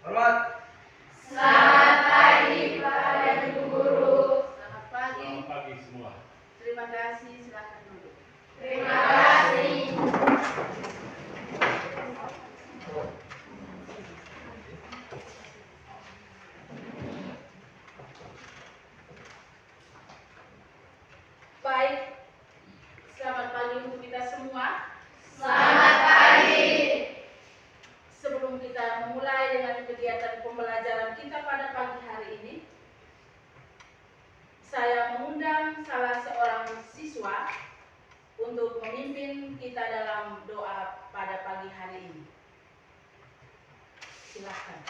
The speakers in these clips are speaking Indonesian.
Hormat. Selamat pagi Pak dan Ibu Guru. Selamat pagi. Selamat pagi semua. Terima kasih, silakan duduk. Terima kasih. Baik, selamat pagi untuk kita semua. Selamat pagi. Sebelum kita memulai dengan kegiatan pembelajaran kita pada pagi hari ini, saya mengundang salah seorang siswa untuk memimpin kita dalam doa pada pagi hari ini. Silakan.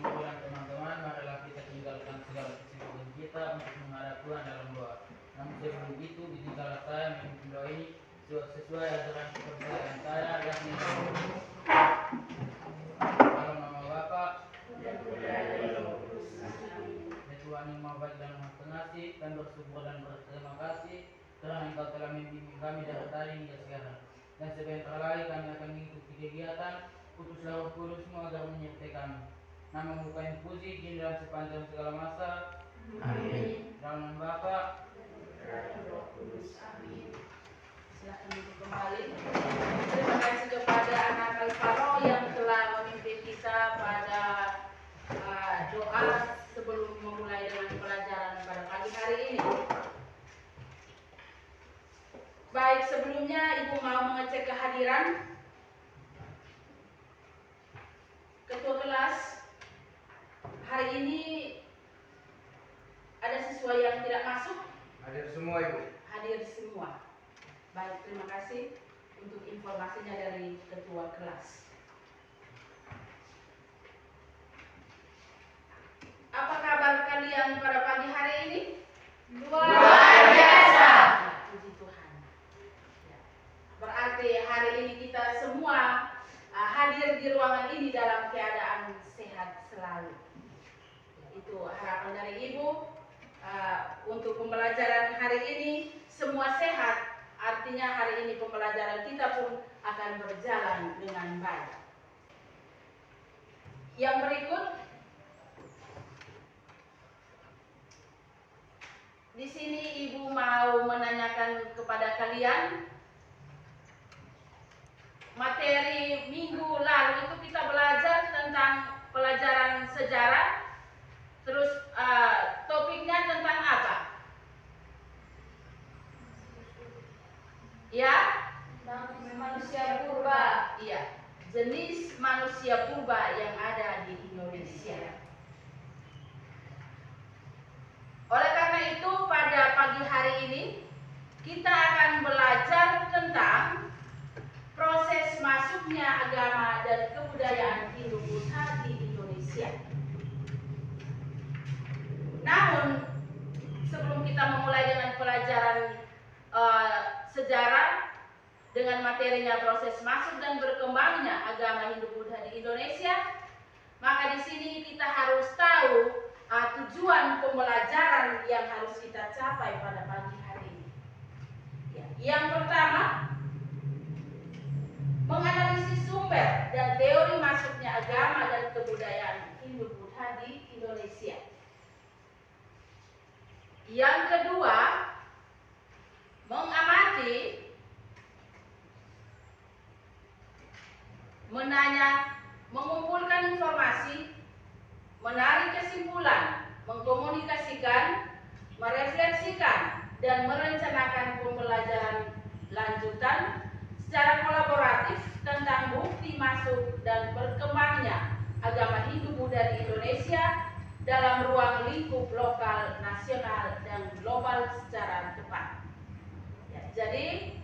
Teman-teman, marilah kita tinggalkan segala kesibukan kita untuk menghadap Tuhan dalam doa. Namun sebelum itu, izinkanlah saya memimpin doa ini sesuai ajaran kepercayaan saya, yakni dalam nama Bapa dan Tuhan yang Maha Baik dan Maha Pengasih, dan bersyukur dan berterima kasih karena Engkau telah membimbing kami dari tadi hingga sekarang. Dan sebentar lagi kami akan mengikuti kegiatan. Putuslah Roh Kudus-Mu agar menyertai kami. Namamu kami puji kini dalam sepanjang segala masa. Amin. Dalam nama Bapa Dan Roh Kudus. Amin. Silakan duduk kembali. Terima kasih kepada anak Alvaro yang telah memimpin kita pada doa sebelum memulai dengan pelajaran pada pagi hari ini. Baik, sebelumnya Ibu mau mengecek kehadiran ketua kelas. Hari ini ada siswa yang tidak masuk? Hadir semua Ibu. Hadir semua. Baik, terima kasih untuk informasinya dari ketua kelas. Apa kabar kalian pada pagi hari ini? Luar biasa. Ya, puji Tuhan. Ya. Berarti hari ini kita semua hadir di ruangan ini dalam keadaan sehat selalu. Ya, itu harapan dari Ibu. Untuk pembelajaran hari ini semua sehat. Artinya hari ini pembelajaran kita pun akan berjalan dengan baik. Yang berikut, di sini Ibu mau menanyakan kepada kalian, materi minggu lalu itu kita belajar tentang pelajaran sejarah. Terus topiknya tentang apa? Ya? Manusia purba. Iya, jenis manusia purba yang ada di Indonesia. Oleh karena itu, pada pagi hari ini kita akan belajar tentang proses masuknya agama dan kebudayaan Hindu-Buddha di Indonesia. Namun, sebelum kita memulai dengan pelajaran sejarah dengan materinya proses masuk dan berkembangnya agama Hindu-Buddha di Indonesia, maka di sini kita harus tahu tujuan pembelajaran yang harus kita capai pada pagi hari ini. Ya, yang pertama, menganalisis sumber dan teori masuknya agama dan kebudayaan Hindu-Buddha di Indonesia. Yang kedua, mengamati, mengumpulkan informasi, menarik kesimpulan, mengkomunikasikan, merefleksikan, dan merencanakan pembelajaran lanjutan secara kolaboratif tentang bukti masuk dan berkembangnya agama Hindu-Buddha di Indonesia dalam ruang lingkup lokal, nasional, dan global secara tepat. Ya, jadi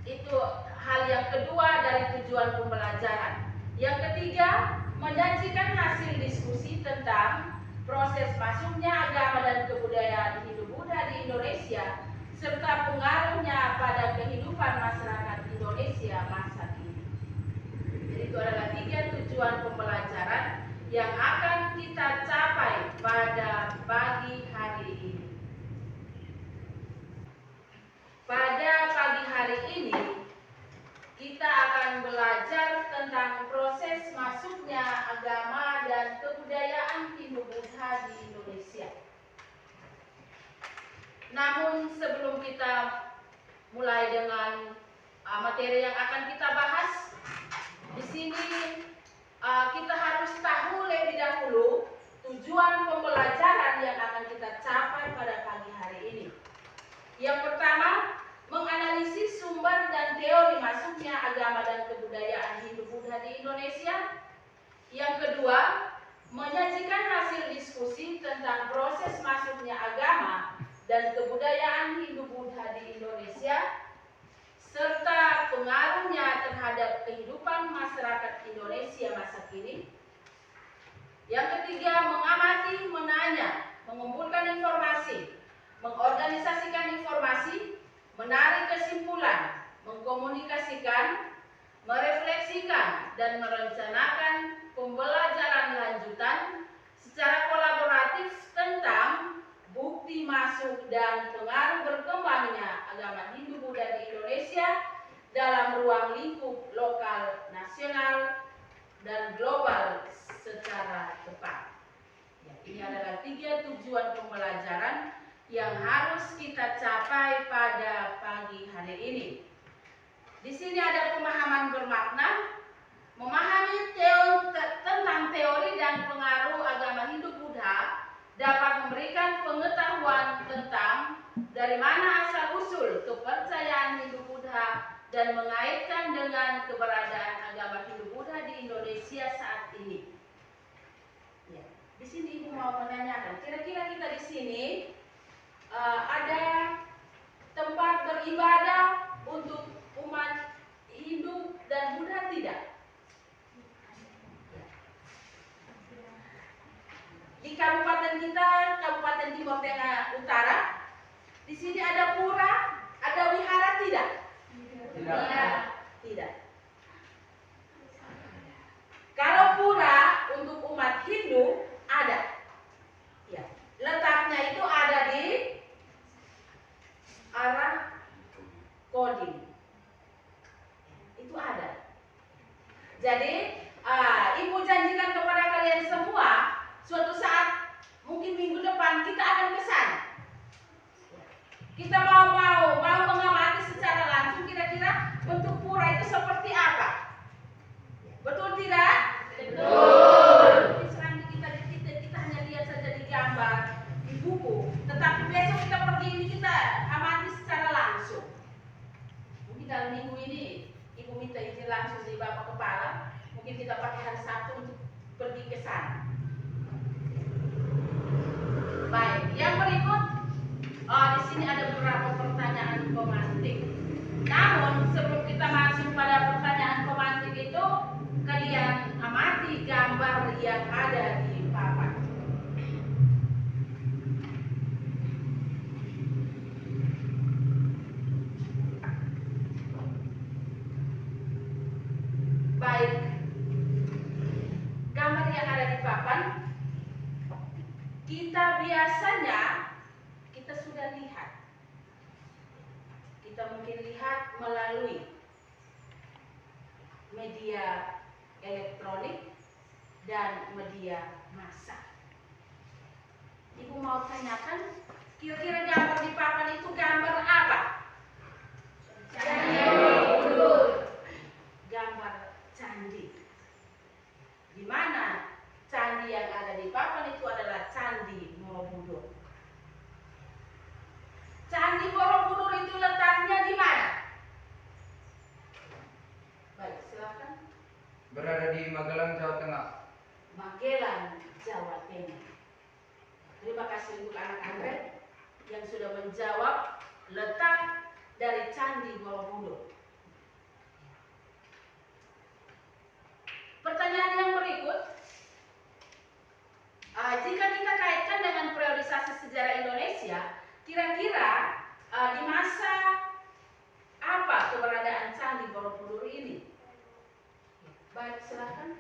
itu hal yang kedua dari tujuan pembelajaran. Yang ketiga, menyajikan hasil diskusi tentang proses masuknya agama dan kebudayaan Hindu-Buddha di Indonesia serta pengaruhnya pada kehidupan masyarakat Indonesia masa kini. Jadi itu adalah 3 tujuan pembelajaran yang akan kita capai pada pagi hari ini. Pada pagi hari ini kita akan akan belajar tentang proses masuknya agama dan kebudayaan Hindu-Buddha di Indonesia. Namun sebelum kita mulai dengan materi yang akan kita bahas, di sini kita harus tahu lebih dahulu tujuan pembelajaran yang akan kita capai pada pagi hari ini. Yang pertama, menganalisis sumber dan teori masuknya agama dan kebudayaan Hindu-Buddha di Indonesia. Yang kedua, menyajikan hasil diskusi tentang proses masuknya agama dan kebudayaan Hindu-Buddha di Indonesia, serta pengaruhnya terhadap kehidupan masyarakat Indonesia masa kini. Yang ketiga, mengamati, menanya, mengumpulkan informasi, mengorganisasikan informasi, menarik kesimpulan, mengkomunikasikan, merefleksikan, dan merencanakan pembelajaran lanjutan secara kolaboratif tentang bukti masuk dan pengaruh berkembangnya agama Hindu-Buddha di Indonesia dalam ruang lingkup lokal, nasional, dan global secara tepat. Ya, ini adalah 3 tujuan pembelajaran yang harus kita capai pada pagi hari ini. Di sini ada pemahaman bermakna, memahami tentang teori dan pengaruh agama Hindu-Buddha dapat memberikan pengetahuan tentang dari mana asal-usul kepercayaan Hindu-Buddha dan mengaitkan dengan keberadaan agama Hindu-Buddha di Indonesia saat ini. Ya, di sini Ibu mau menanyakan, kira-kira kita di sini ada tempat beribadah untuk umat Hindu dan Buddha tidak? Di kabupaten kita, Kabupaten Timur Tengah Utara, di sini ada pura, ada wihara tidak? Tidak. Tidak. Kalau pura untuk umat Hindu ada. Ya, letaknya itu ada di arah Kodim. Itu ada. Jadi, Ibu janjikan kepada kalian semua, suatu saat mungkin minggu depan kita akan ke sana. Kita mau mengamati secara langsung kira-kira bentuk pura itu seperti apa. Betul tidak? Betul. Selama kita hanya lihat saja di gambar, di buku, tetapi besok kita pergi ini kita amati secara langsung. Mungkin dalam minggu ini Ibu minta izin langsung dari Bapak Kepala, mungkin kita pakai hari Sabtu untuk pergi ke sana. Baik, yang berikut, di sini ada beberapa pertanyaan pemantik. Namun sebelum kita masuk pada pertanyaan pemantik itu, kalian amati gambar yang ada di papan. Baik, gambar yang ada di papan, kita sudah lihat. Kita mungkin lihat melalui media elektronik dan media massa. Ibu mau tanyakan, kira-kira gambar di papan itu gambar apa? Gambar candi. Di mana candi yang ada di papan itu adalah Candi Borobudur. Candi Borobudur itu letaknya di mana? Baik, silakan. Berada di Magelang, Jawa Tengah. Magelang, Jawa Tengah. Terima kasih untuk anak Anda yang sudah menjawab letak dari Candi Borobudur. Pertanyaan yang berikut, jika kita kaitkan dengan periodisasi sejarah Indonesia, kira-kira di masa apa keberadaan Candi Borobudur ini? Baik, silakan.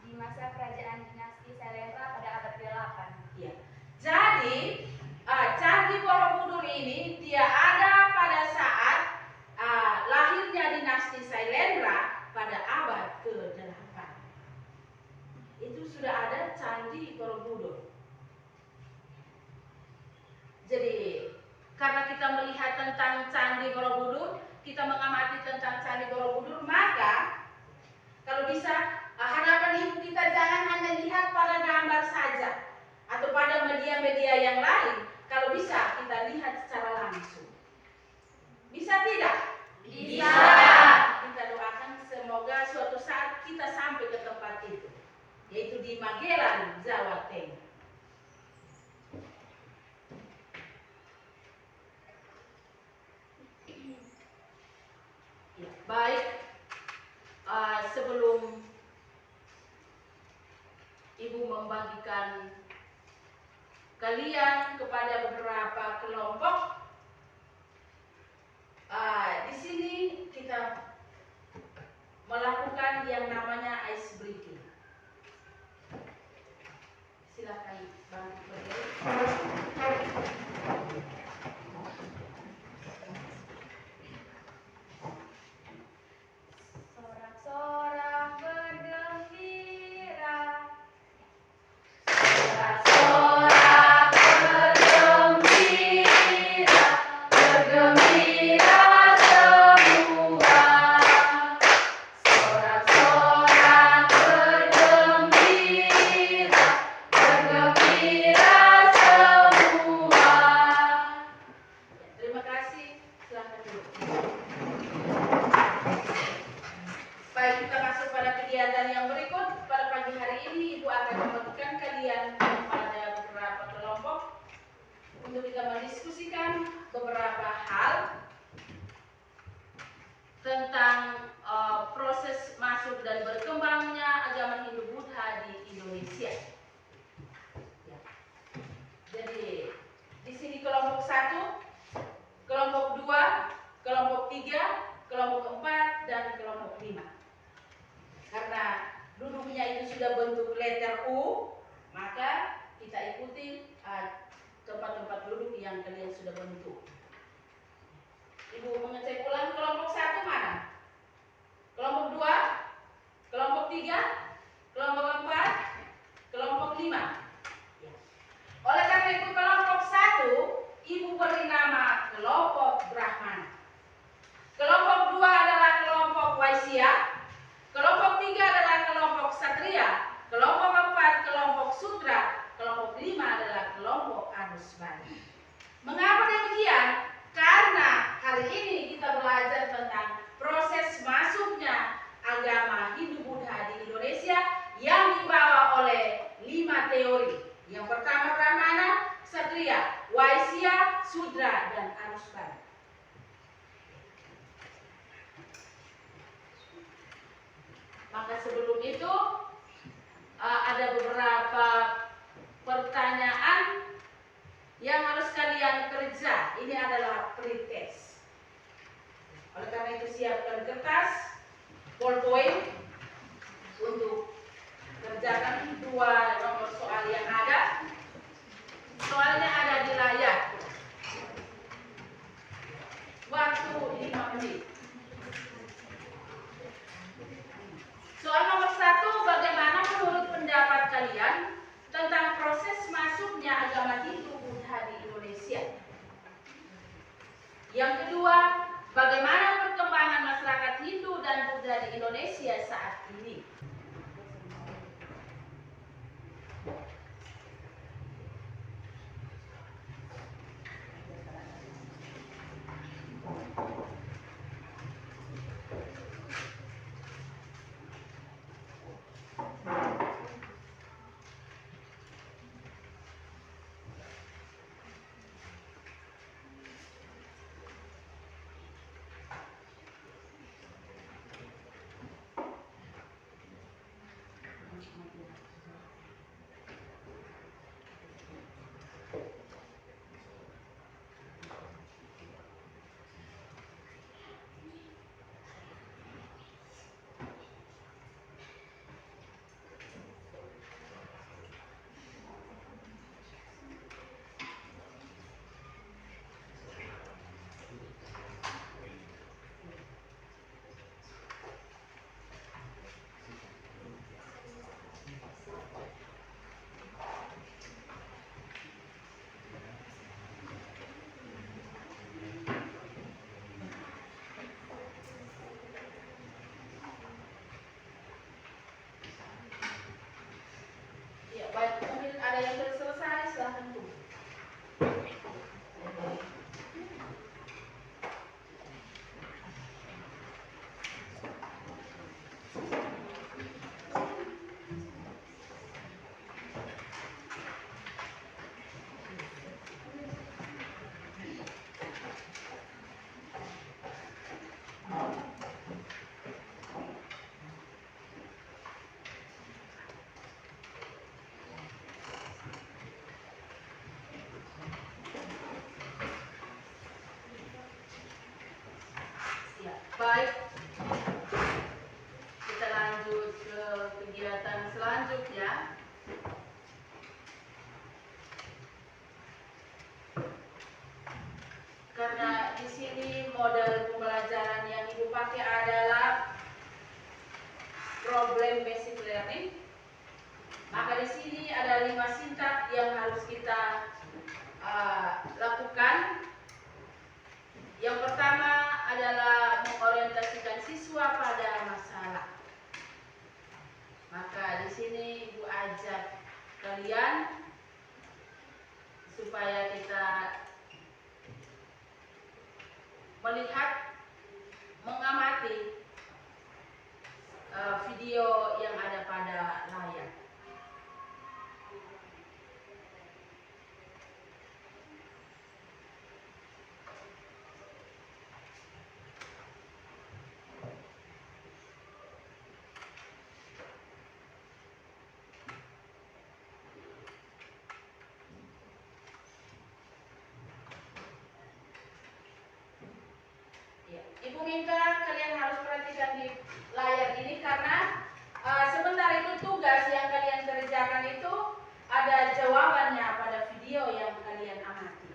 Di masa kerajaan dinasti Sailendra pada abad ke-8. Ya. Jadi Candi Borobudur ini dia ada pada saat lahirnya dinasti Sailendra pada abad ke-8. Itu sudah ada Candi Borobudur. Jadi karena kita melihat tentang Candi Borobudur, kita mengamati tentang Candi Borobudur, maka kalau bisa hadapan ibu kita jangan hanya lihat pada gambar saja atau pada media-media yang lain. Kalau bisa kita lihat secara langsung. Bisa tidak? Bisa. Kita doakan semoga suatu saat kita sampai ke tempat itu, yaitu di Magelang, Jawa Tengah. Ya, baik. Sebelum Ibu membagikan kalian kepada beberapa kelompok, di sini kita melakukan yang namanya ice breaking. Silakan bantu berdiri. Sorak-sorak bergembira. Sorak-sorak bergembira, bergembira semua. Sorak-sorak bergembira, bergembira semua. Terima kasih. Silakan duduk. Baik, kita masuk pada kegiatan yang berikut. Pada pagi hari ini Ibu akan membagikan kalian pada beberapa kelompok untuk kita mendiskusikan beberapa hal tentang proses masuk dan berkembangnya agama Hindu-Buddha di Indonesia. Ya. Jadi di sini kelompok 1, kelompok 2, kelompok 3, kelompok 4, dan kelompok 5. Karena duduknya itu sudah bentuk letter U, maka kita ikuti tempat-tempat duduk yang kalian sudah bentuk. Ibu mengecek ulang kelompok 1 mana? Kelompok 2, kelompok 3, kelompok 4, kelompok 5. Ya. Oleh karena itu kelompok 1 Ibu beri nama kelompok Brahmana. Kelompok 2 adalah kelompok Waisya. Kelompok 3 adalah kelompok Satria. Kelompok 4 kelompok Sudra. Kelompok 5 adalah kelompok Anusbani. Mengapa demikian? Karena hari ini kita belajar tentang proses masuknya agama Hindu-Buddha di Indonesia yang dibawa oleh 5 teori. Yang pertama Brahmana, Satria, Waisya, Sudra, dan Anusbani. Maka sebelum itu ada beberapa pertanyaan yang harus kalian kerja. Ini adalah pretest. Oleh karena itu siapkan kertas, ballpoint untuk kerjakan 2 nomor soal yang ada. Soalnya ada di layar. Waktu 5 menit. Soal nomor 1, bagaimana menurut pendapat kalian tentang proses masuknya agama Hindu-Buddha di Indonesia? Yang kedua, bagaimana perkembangan masyarakat Hindu dan Buddha di Indonesia saat ini? Baik, kita lanjut ke kegiatan selanjutnya. Karena di sini model pembelajaran yang Ibu pakai adalah problem basic learning, maka di sini ada 5 sintak yang harus kita lakukan. Yang pertama adalah mengorientasikan siswa pada masalah. Maka di sini Ibu ajak kalian supaya kita melihat, mengamati video yang ada pada layar. Ya, Ibu minta kalian harus perhatikan di layar ini karena sebentar itu tugas yang kalian kerjakan itu ada jawabannya pada video yang kalian amati.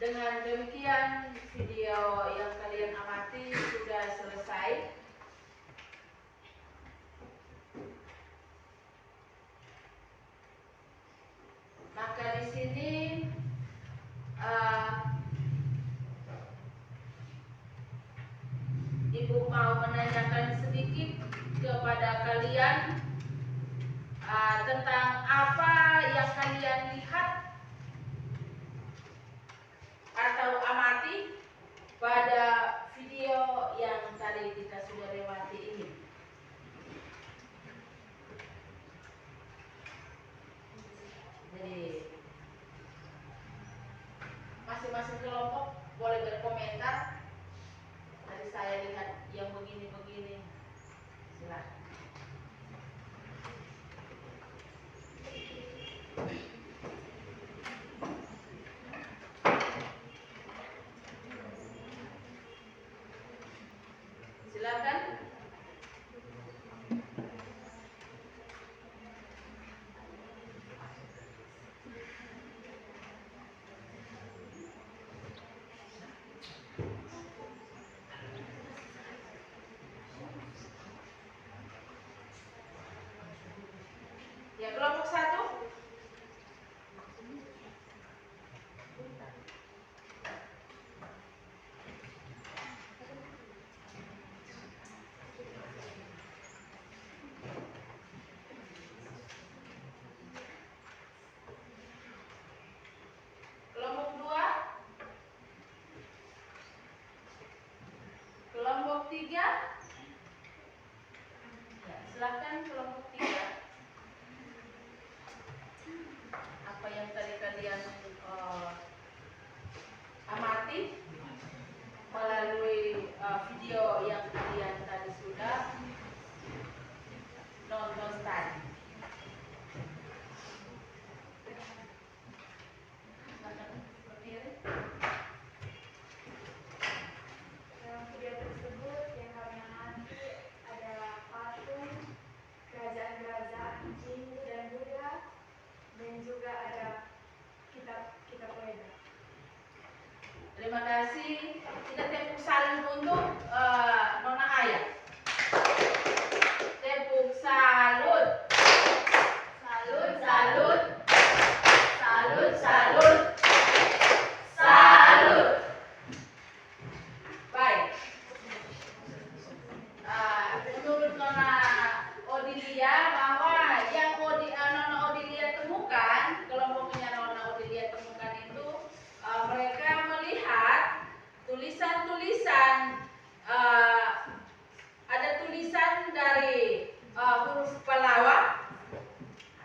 Dengan demikian video yang kalian amati sudah selesai. Maka di sini Ibu mau menanyakan sedikit kepada kalian tentang apa yang kalian lihat atau amati pada video yang tadi kita sudah lewati ini. Jadi masing-masing kelompok boleh berkomentar. Tadi saya lihat yang begini-begini. Silakan. Silakan. Ya, kelompok 1. Kelompok 2. Kelompok 3. Ya, silakan kelompok 3. Apa yang tadi kalian amati melalui video yang kalian tadi sudah nonton tadi. Dalam video tersebut yang kami amati adalah patung kerajaan-kerajaan Hindu dan Buddha, dan juga ada kitab Weda. Terima kasih. Kita tepuk salut untuk Nona Ayah. Tepuk salut. Salut, salut. Salut, salut. Salut. Baik. Menurut Nona Odilia bahwa yang Nona Odilia temukan, kelompoknya Nona Odilia temukan itu mereka melihat tulisan-tulisan, ada tulisan dari huruf Pallawa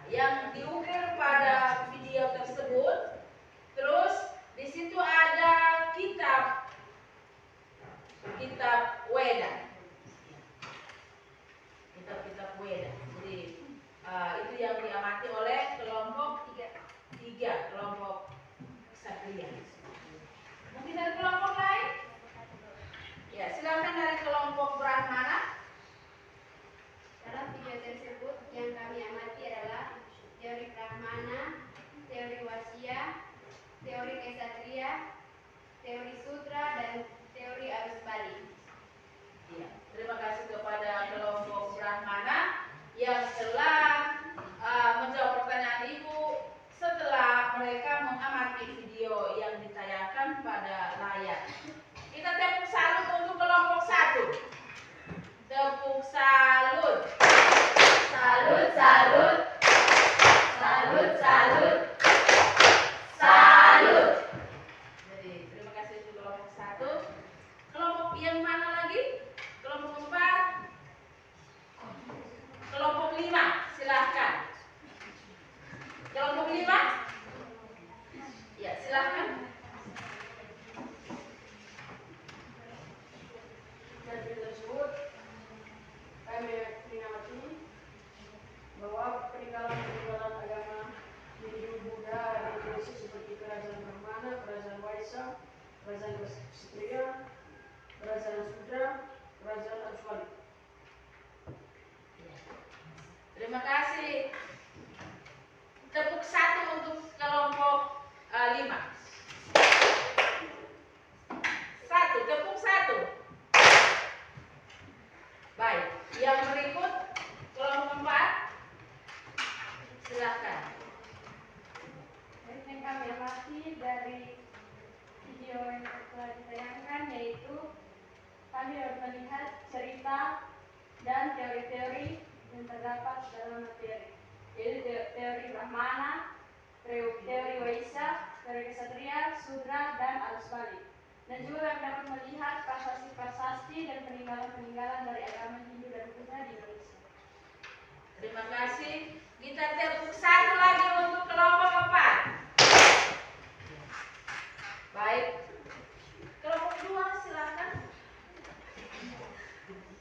yang diukir pada video tersebut. Terus di situ ada kitab Weda, kitab Weda. Jadi itu yang diamati oleh kelompok 3, kelompok Ksatria. Mungkin dari kelompok lain? Ya, silakan dari kelompok Brahmana. Dalam video tersebut yang kami amati adalah teori Brahmana, teori Wasya, teori Ksatria, teori Sutra, dan teori Arus Balik. Ya, terima kasih kepada kelompok Brahmana yang telah menjawab pertanyaan Ibu setelah mereka mengamati video yang ditayangkan pada layar. Kita tepuk salut untuk kelompok 1. Tepuk salut. Salut, salut. Salut, salut. Salut. Jadi terima kasih untuk kelompok 1. Kelompok yang mana lagi? Kelompok 4. Kelompok 5, silahkan. Kelompok 5? Ya, silahkan. Dari tersebut kami mengamati bahwa peninggalan agama Hindu, Buddha di Indonesia seperti kerajaan Brahmana, kerajaan Waisa, kerajaan Ksatria, kerajaan Sudra, kerajaan Arus Balik. Terima kasih. Tepuk 1 untuk kelompok 5. dan teori-teori yang terdapat dalam materi, yaitu teori Brahmana, teori Waisya, teori Ksatria, Sudra, dan arus balik. Dan juga dapat melihat prasasti-prasasti dan peninggalan-peninggalan dari agama Hindu dan Buddha di Indonesia. Terima kasih. Kita tepuk satu lagi untuk kelompok 4. Baik. Kelompok 2 silakan.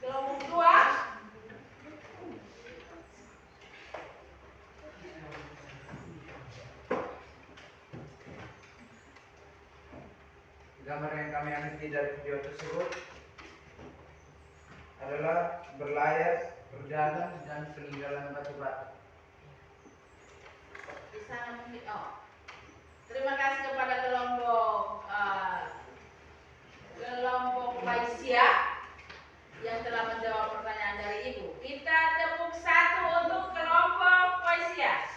Kelompok 2. Gambar yang kami amati dari video tersebut adalah berlayar, berdagang, dan peninggalan batu bata. Di sana mungkin. Terima kasih kepada kelompok Waisya yang telah menjawab pertanyaan dari Ibu. Kita tepuk satu untuk kelompok Waisya.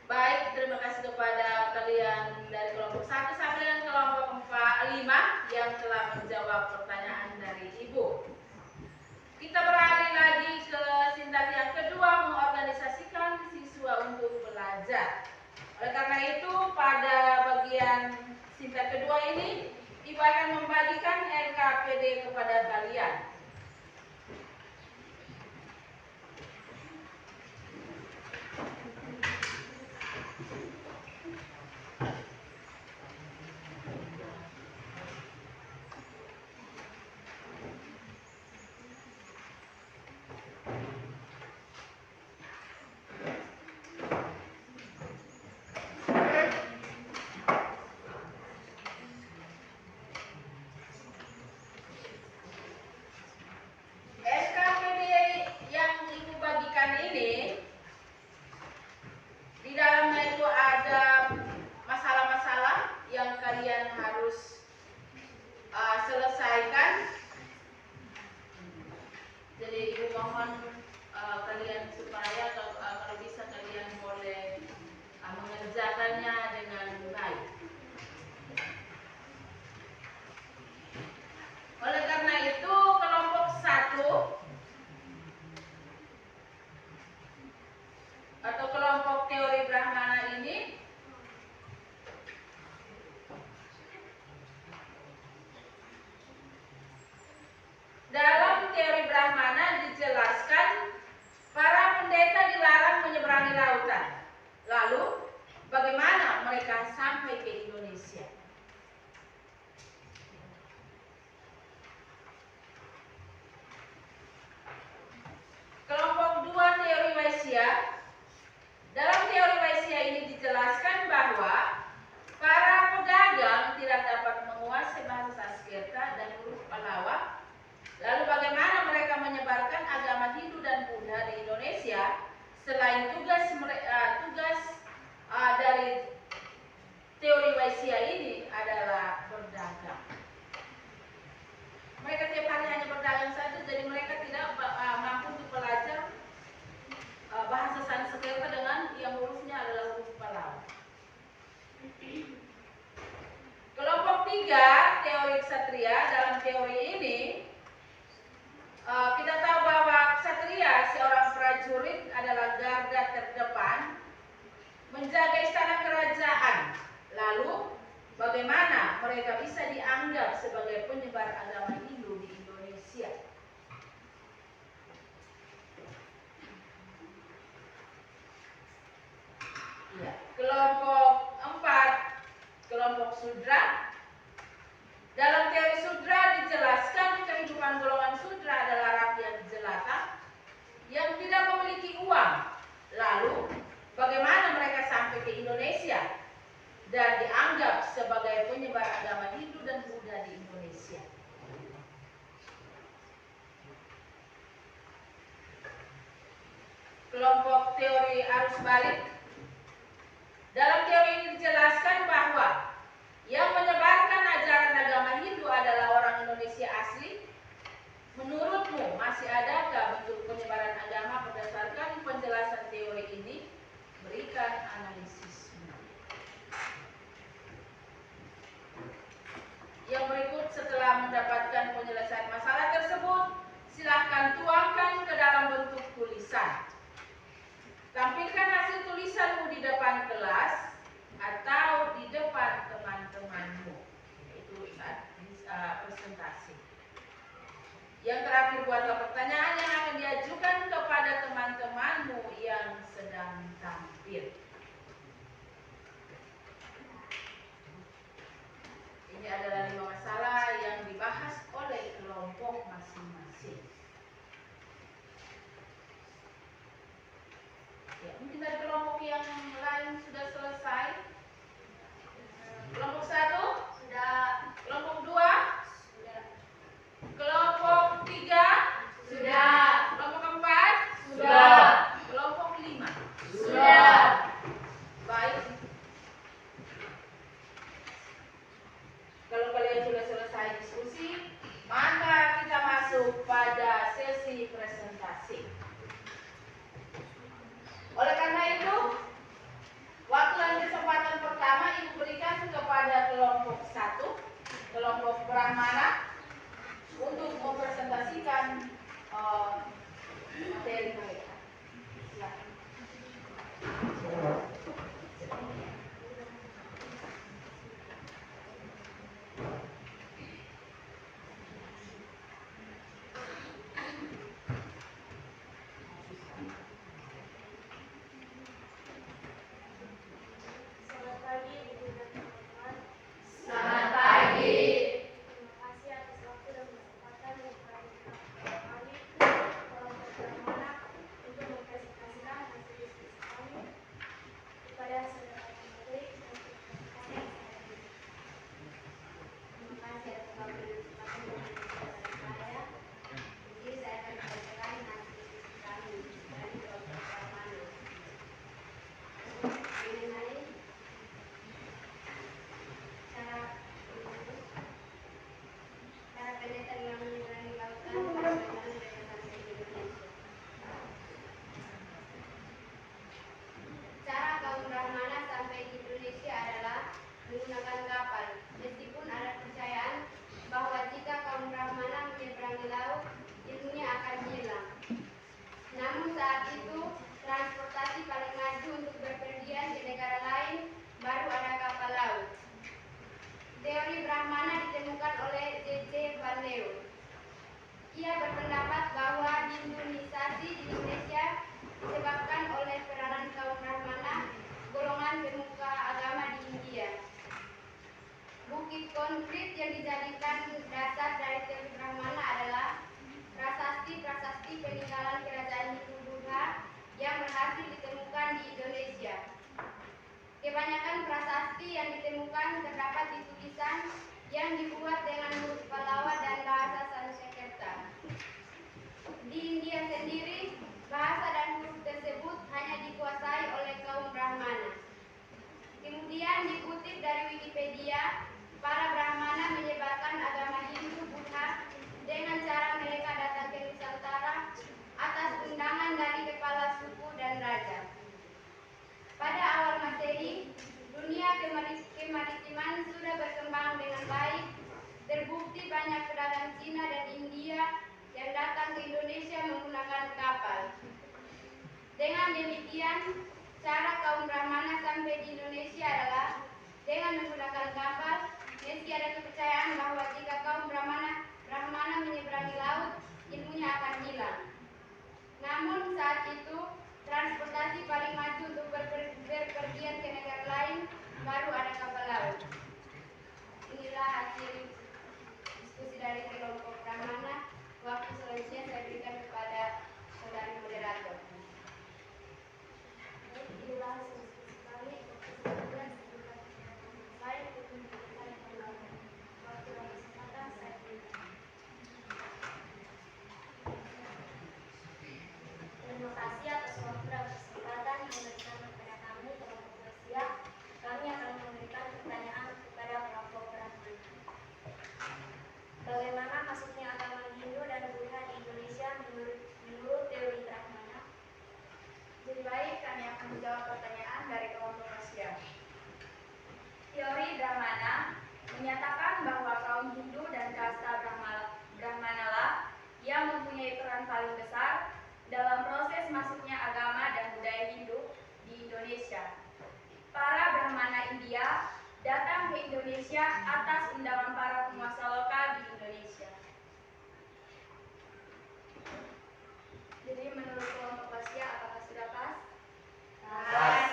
Baik, terima kasih kepada kalian dari kelompok 1 sampai dengan kelompok 5 yang telah menjawab pertanyaan dari Ibu. Kita beralih lagi ke sintak yang kedua, mengorganisasikan siswa untuk belajar. Oleh karena itu, pada bagian sintak kedua ini, Ibu akan membagikan LKPD kepada kalian. LKPD yang Ibu bagikan ini, di dalamnya itu ada masalah-masalah yang kalian harus selesaikan. Jadi Ibu mohon kalian supaya kalau bisa kalian boleh mengerjakannya dengan baik. Oleh karena itu, kelompok 1 atau kelompok teori Brahmana ini dalam teori Brahmana dijelaskan para pendeta dilarang menyeberangi lautan. Lalu, bagaimana mereka sampai ke Indonesia? Kelompok 2 teori Waisya. Dalam teori Waisya ini dijelaskan bahwa para pedagang tidak dapat menguasai bahasa Sanskerta dan huruf Pallawa. Lalu bagaimana mereka menyebarkan agama Hindu dan Buddha di Indonesia selain tugas dari teori Waisya ini adalah berdagang. Mereka tiap hari hanya berdagang saja, jadi mereka tidak mampu untuk belajar bahasa Sanskerta dengan yang hurufnya adalah huruf Pallawa. Kelompok 3 teori Ksatria. Dalam teori ini kita tahu bahwa ksatria, seorang prajurit, adalah garda terdepan menjaga istana kerajaan. Lalu, bagaimana mereka bisa dianggap sebagai penyebar agama Hindu di Indonesia? Ya. Kelompok 4, kelompok Sudra. Dalam teori Sudra dijelaskan kehidupan golongan Sudra adalah rakyat jelata yang tidak memiliki uang. Lalu, bagaimana mereka sampai ke Indonesia dan dianggap sebagai penyebar agama Hindu dan Buddha di Indonesia? Kelompok teori arus balik. Dalam teori ini dijelaskan bahwa yang menyebarkan ajaran agama Hindu adalah orang Indonesia asli. Menurutmu, masih adakah bentuk penyebaran agama berdasarkan penjelasan teori ini? Berikan analisismu. Yang berikut setelah telah mendapatkan penyelesaian masalah tersebut, silahkan tuangkan ke dalam bentuk tulisan. Tampilkan hasil tulisanmu di depan kelas atau di depan teman-temanmu. Itu saat presentasi. Yang terakhir, buatlah pertanyaan yang akan diajukan kepada teman-temanmu yang sedang tampil. Ini adalah 5 masalah yang dibahas oleh kelompok masing-masing. Ya, mungkin dari kelompok yang lain sudah selesai. Kelompok 1 sudah. Kelompok 2 sudah. Kelompok 3 sudah. Kelompok 4 sudah. Kelompok 5 sudah. Baik. Kalau kalian sudah selesai diskusi, maka kita masuk pada sesi presentasi. Oleh karena itu, waktu dan kesempatan pertama Ibu berikan kepada kelompok 1, kelompok Brahmana, untuk mempresentasikan materi mereka. Silakan. Selamat pagi, Ibu dan teman-teman. Selamat pagi. Terima kasih atas waktu dan kesempatan yang diberikan kami kelompok Brahmana untuk mempresentasikan hasil diskusi kami kepada saudara pemateri dan rekan-rekan yang saya hormati. Terima kasih atas waktu dan kesempatan yang diberikan kepada saya. Jadi saya akan membacakan hasil diskusi kami dari kelompok Brahmana mengenai cara penelitian yang menyeberangi lautan pada perjalanan mereka sampai di Indonesia. Cara kaum Brahmana sampai di Indonesia adalah menggunakan kapal, meskipun ada kepercayaan bahwa jika kaum Brahmana menyeberangi laut, ilmunya akan hilang. Namun saat itu, transportasi paling maju untuk berpergian ke negara lain baru ada kapal laut. Teori Brahmana ditemukan oleh J.C. Van Leeuwen. Ia berpendapat bahwa Hinduisasi di Indonesia disebabkan oleh peranan kaum Brahmana, golongan pemuka agama di India. Bukti konkret yang dijadikan dasar dari teori Brahmana adalah prasasti-prasasti peninggalan kerajaan Hindu-Buddha yang berhasil ditemukan di Indonesia. Kebanyakan prasasti yang ditemukan terdapat di tulisan yang dibuat dengan huruf Pallawa dan bahasa Sanskerta. Di India sendiri, bahasa dan huruf tersebut hanya dikuasai oleh kaum Brahmana. Kemudian dikutip dari Wikipedia, para Brahmana menyebarkan agama Hindu-Buddha dengan cara mereka datang ke Nusantara atas undangan dari kepala suku dan raja. Pada awal Masehi, dunia kemaritiman sudah berkembang dengan baik. Terbukti banyak pedagang Cina dan India yang datang ke Indonesia menggunakan kapal. Dengan demikian, cara kaum Brahmana sampai di Indonesia adalah dengan menggunakan kapal, meski ada kepercayaan bahwa jika kaum Brahmana menyeberangi laut, ilmunya akan hilang. Namun saat itu, transportasi paling maju untuk berpergian ke negara lain baru ada kapal laut. Inilah hasil diskusi dari kelompok Brahmana. Waktu selanjutnya saya berikan kepada saudari moderator. Inilah hasil diskusi kami kepada lain untuk memberikan pendapat. Waktu dan kesempatan saya berikan. Terima kasih atas waktu dan kesempatan yang diberikan kepada kami kelompok Asia. Kami akan memberikan pertanyaan kepada kelompok Brahmana. Bagaimana masuknya agama Hindu dan Buddha di Indonesia menurut Indonesia atas undangan para penguasa lokal di Indonesia. Jadi menurut kelompok Asia apakah sudah pas? Pas.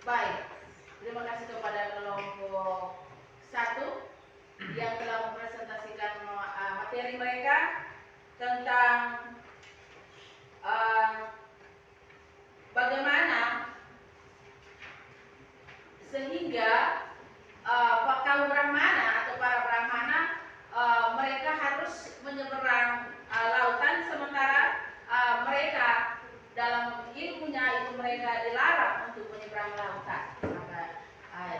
Baik. Terima kasih kepada kelompok 1 yang telah mempresentasikan materi mereka tentang bagaimana sehingga kaum Brahmana atau para Brahmana mereka harus menyeberang lautan, sementara mereka dalam ilmunya itu mereka dilarang untuk menyeberang lautan. Maka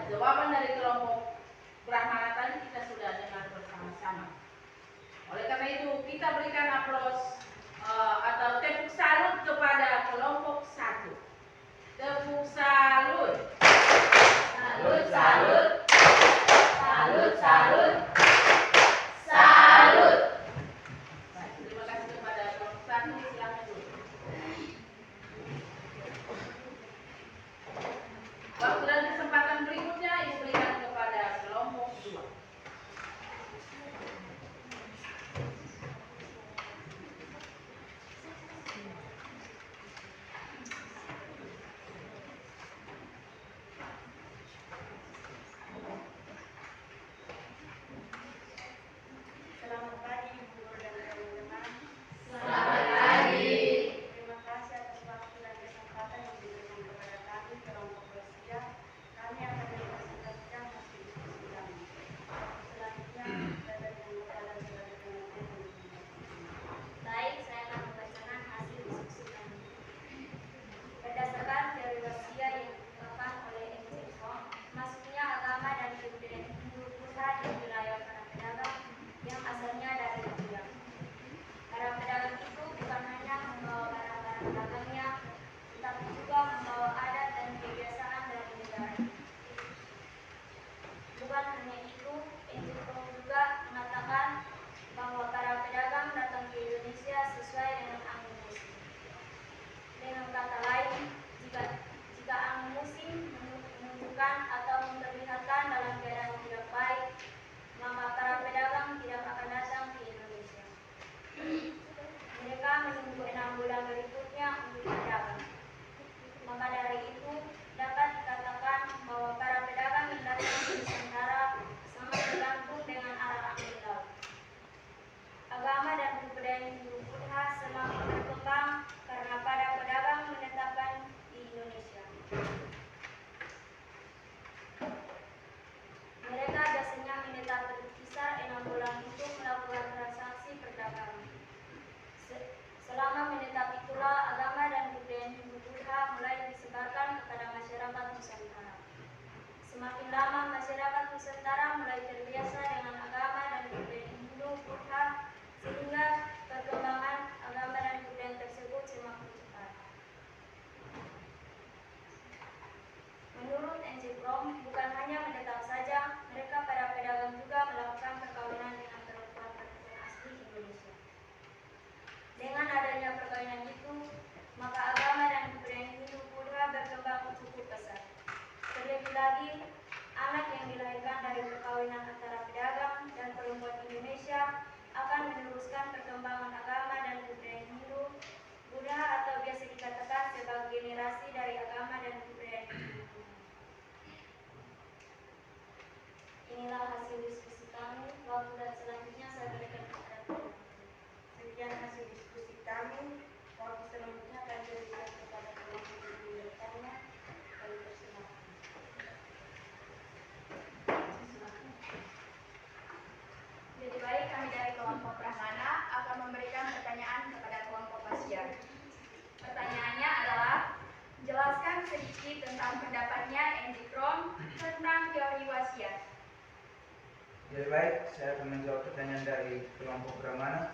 jawaban dari kelompok Brahmana tadi kita sudah dengar bersama-sama. Oleh karena itu kita berikan aplaus atau tepuk salut kepada kelompok 1. Tepuk salut. Salut, salut. Salut, salut. Salut. Baik, terima kasih kepada kelompok 1. Silakan dulu. Waktu dan kesempatan berikutnya ibu berikan kepada kelompok 2. Selamat pagi Bu Guru dan teman-teman. Selamat pagi. Terima kasih atas waktu dan kesempatan yang diberikan kepada kami kelompok Asia. Kami akan mempresentasikan hasil diskusi kami. Selanjutnya data yang kepada sebagai penelitian. Baik, saya akan membacakan hasil diskusi kami. Berdasarkan teori Asia yang dikembangkan oleh Enrico, masuknya agama dan kebudayaan Hindu Buddha di wilayah para pedagang yang asalnya dari India. Para pedagang itu bukan hanya membawa barang-barang dagangnya, tetapi juga membawa adat dan kebiasaan dari negara itu. Bukan hanya itu, Enrico juga mengatakan bahwa para pedagang datang ke Indonesia sesuai dengan angin musim. Dengan kata lain, jika angin musim menunjukkan atau memperlihatkan dalam keadaan tidak baik, maka para pedagang tidak akan datang ke Indonesia. Mereka menunggu 6 bulan berikutnya untuk berdagang. Maka dari itu, dapat dikatakan bahwa para pedagang yang datang ke Nusantara sangat tergantung dengan arah angin laut. Agama dan kebudayaan Hindu Buddha semakin berkembang karena para pedagang menetapkan di Indonesia. Mereka biasanya menetap berkisar 6 bulan untuk melakukan transaksi perdagangan. Selama menetap itulah agama dan kebudayaan Hindu Buddha mulai disebarkan kepada masyarakat Nusantara. Semakin lama masyarakat Nusantara mulai terbiasa dengan agama dan kebudayaan Hindu Buddha, sehingga perkembangan agama dan kebudayaan tersebut semakin cepat. Menurut Encyclopedia, bukan hanya menetap saja, mereka para pedagang juga melakukan perkawinan dengan perempuan-perempuan asli Indonesia. Dengan adanya perkawinan itu, maka agama dan kebudayaan Hindu Buddha berkembang cukup pesat. Terlebih lagi, anak yang dilahirkan dari perkawinan antara pedagang dan perempuan Indonesia akan meneruskan perkembangan agama dan kebudayaan Hindu Buddha atau biasa dikatakan sebagai generasi dari agama dan kebudayaan Hindu. Inilah hasil diskusi kami. Waktu dan selanjutnya saya berikan kepada teman-teman. Sekian hasil diskusi kami. Waktu selanjutnya akan diberikan kepada kelompok yang bertanya. Kami persilakan. Jadi baik, kami dari kelompok Brahmana akan memberikan pertanyaan kepada kelompok Asia. Pertanyaannya adalah, jelaskan sedikit tentang pendapatnya Enrico tentang teori wasiat. Jadi baik, saya akan menjawab pertanyaan dari kelompok Brahmana.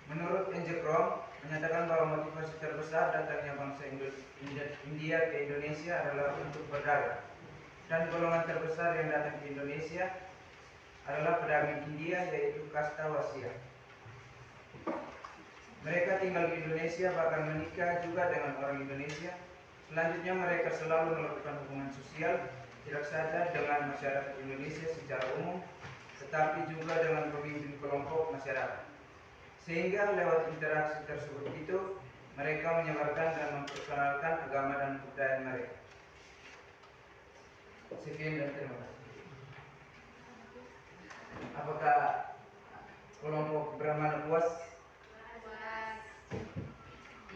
Menurut Enrico, menyatakan bahwa motivasi terbesar datangnya bangsa India ke Indonesia adalah untuk berdagang. Dan golongan terbesar yang datang ke Indonesia adalah pedagang India, yaitu kasta Wasya. Mereka tinggal di Indonesia, bahkan menikah juga dengan orang Indonesia. Selanjutnya mereka selalu melakukan hubungan sosial tidak saja dengan masyarakat Indonesia secara umum, tetapi juga dengan pemimpin kelompok masyarakat. Sehingga lewat interaksi tersebut itu, mereka menyebarkan dan memperkenalkan agama dan budaya mereka. Sekian dan terima kasih. Apakah kelompok Brahmana puas?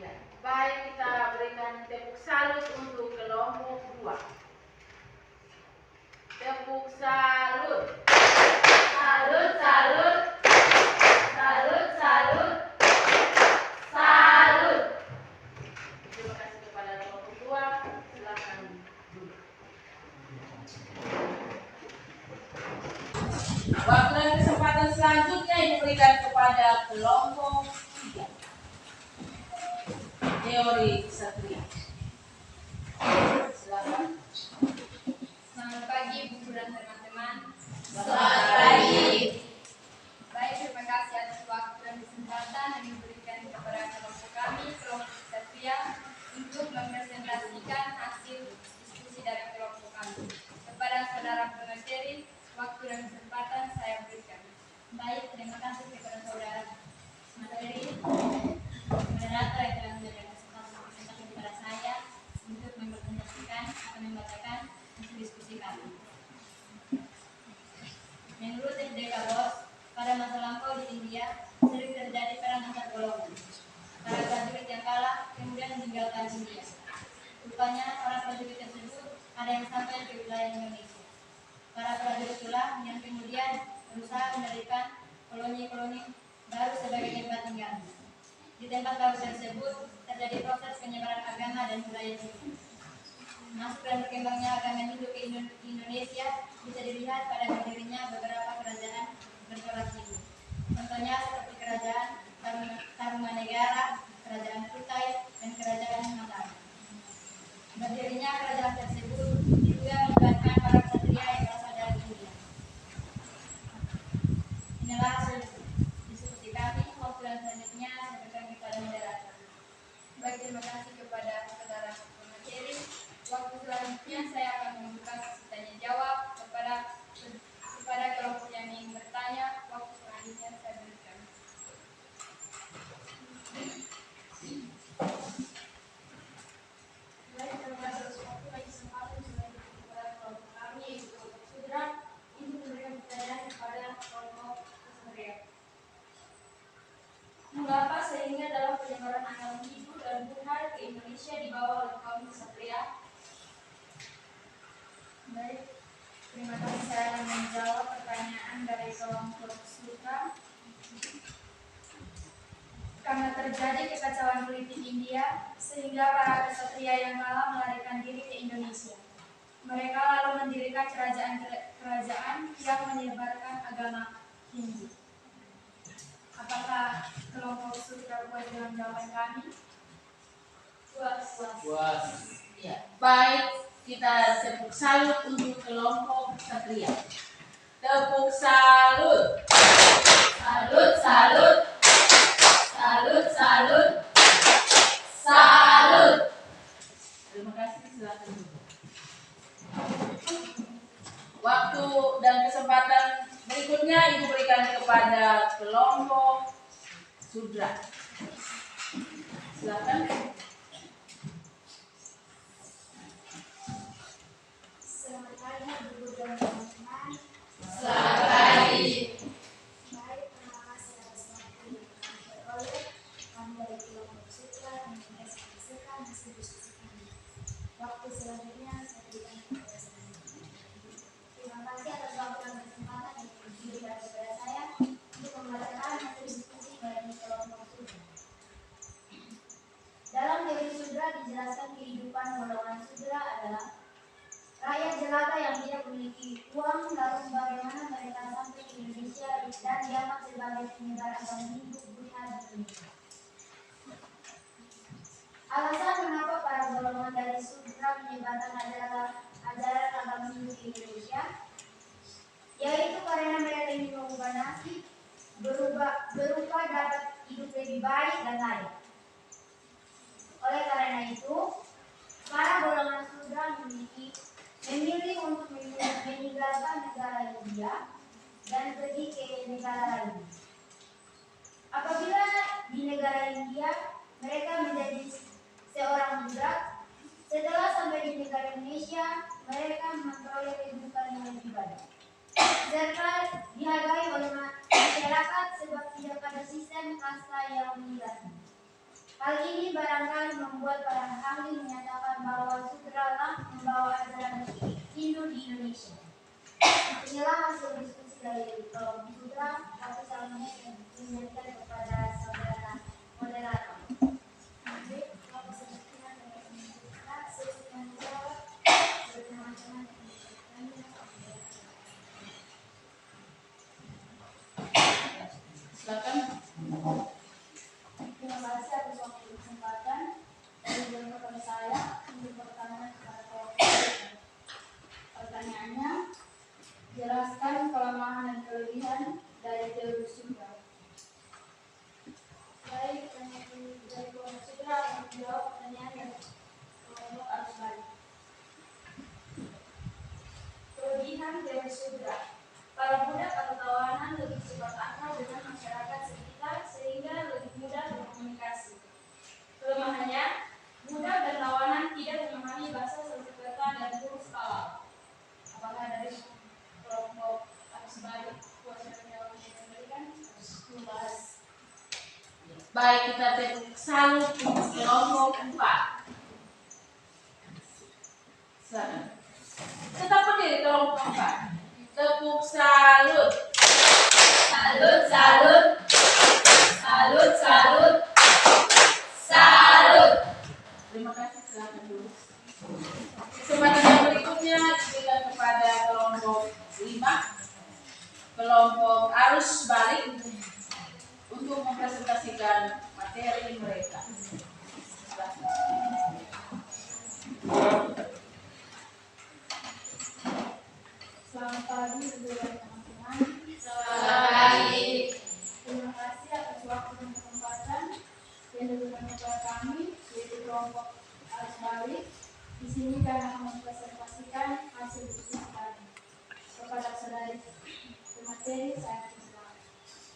Ya, baik, kita berikan tepuk salut untuk kelompok 2. Tepuk salut. Salut, salut. Salut, salut. Salut. Terima kasih kepada kelompok 2. Silakan duduk. Waktu dan kesempatan selanjutnya diberikan kepada kelompok 3. Teori Satria. Silakan. Selamat pagi Bu dan teman-teman. Selamat pagi. Baik, terima kasih atas waktu dan kesempatan yang diberikan kepada kelompok kami, kelompok Satria, untuk mempresentasikan hasil diskusi dari kelompok kami. Kepada saudara pemateri, waktu dan kesempatan saya berikan. Baik, terima kasih kepada saudara materi, moderator yang telah memberikan kesempatan kepada saya untuk mempresentasikan atau membacakan hasil diskusi kami. Menurut FDK BOS, pada masa lampau di India sering terjadi perang antar golongan. Para prajurit yang kalah kemudian meninggalkan India. Rupanya para prajurit tersebut ada yang sampai ke wilayah Indonesia. Para prajurit itulah yang kemudian berusaha mendirikan koloni-koloni baru sebagai tempat tinggal. Di tempat baru tersebut terjadi proses penyebaran agama dan budaya Hindu. Masuk dan berkembangnya agama Hindu ke Indonesia bisa dilihat pada berdirinya beberapa kerajaan bercorak Hindu. Contohnya seperti kerajaan Tarumanegara, kerajaan Kutai, dan kerajaan Mataram. Berdirinya kerajaan tersebut juga melibatkan para ksatria yang berasal dari India. Inilah hasil diskusi kami. Waktu dan selanjutnya saya berikan kepada moderator. Baik, terima kasih kepada saudara pemateri. Waktu selanjutnya saya akan membuka sesi tanya jawab kepada kelompok yang ingin bertanya. Waktu selanjutnya saya berikan. Baik, terima kasih atas waktu dan kesempatan yang diberikan kepada kelompok kami, yaitu kelompok Sudra, untuk memberikan pertanyaan kepada kelompok Ksatria. Mengapa sehingga dalam penyebaran agama Hindu dan Buddha ke Indonesia dibawa oleh kaum Ksatria? Baik, terima kasih. Saya akan menjawab pertanyaan dari kelompok Sudra. Karena terjadi kekacauan politik India, sehingga para ksatria yang kalah melarikan diri ke Indonesia. Mereka lalu mendirikan kerajaan yang menyebarkan agama Hindu. Apakah kelompok Sudra puas dengan jawaban kami? Puas. Puas. Ya, baik, kita tepuk salut untuk kelompok Satria. Tepuk salut. Salut, salut. Salut, salut. Salut. Terima kasih, silakan duduk. Waktu dan kesempatan berikutnya Ibu berikan kepada kelompok Sudra. Silakan. Selamat pagi, Ibu dan teman-teman. Selamat pagi. Baik, terima kasih atas waktu yang kami peroleh. Kami dari kelompok Sudra mempresentasikan hasil diskusi kami. Waktu selanjutnya saya berikan kepada selanjutnya. Terima kasih atas waktu dan kesempatan yang diberikan kepada saya untuk membacakan hasil diskusi dari kelompok Sudra. Dalam teori Sudra dijelaskan kehidupan golongan Sudra adalah rakyat jelata yang tidak memiliki uang, lalu bagaimana mereka sampai ke Indonesia dan dianggap sebagai penyebar agama Hindu Buddha di Indonesia. Alasan mengapa para golongan dari Sudra menyebarkan ajaran agama Hindu di Indonesia, yaitu karena mereka ingin mengubah nasib, berupa dapat hidup lebih baik dan layak. Oleh karena itu, para golongan Sudra memiliki memilih untuk meninggalkan negara India dan pergi ke negara lain. Apabila di negara India mereka menjadi seorang budak, setelah sampai di negara Indonesia mereka memperoleh kehidupan yang lebih baik, serta dihargai oleh masyarakat sebab tidak ada sistem kasta yang mengikat. Hal ini barangkali membuat para ahli menyatakan bahwa Sutralah membawa ajaran Hindu di Indonesia. Inilah hasil diskusi dari kelompok Sutra. Aku selanjutnya mengingatkan kepada saudara moderator. Silakan. Terima kasih atas waktu kesempatan dan juga kepada saya untuk bertanya kepada kelompok. Pertanyaannya, jelaskan kelemahan dan kelebihan dari teori Sutra. Baik, dari kelompok Sutra akan menjawab pertanyaan dari kelompok arus balik. Kelebihan teori Sutra. Para budak atau tawanan lebih cepat akrab dengan masyarakat sekitar sehingga lebih mudah berkomunikasi. Kelemahannya, budak dan tawanan tidak memahami bahasa Sanskerta dan huruf kalal. Apakah dari kelompok arus balik kuasa penjawab yang diberikan harus membahas? Baik, kita tepuk salut untuk kelompok 4. Silakan. Tetap berdiri kelompok 4. Tepuk salut. Salut, salut. Salut, salut. Salut. Terima kasih, silakan dulu. Kesempatan yang berikutnya diberikan kepada kelompok 5, kelompok arus balik untuk mempresentasikan materi mereka. Selamat pagi teman-teman. Selamat pagi. Terima kasih atas waktu dan kesempatan yang diberikan kepada kami, yaitu kelompok arus balik. Di sini kami akan mempresentasikan hasil diskusi kami. Kepada saudari pemateri, saya persilakan.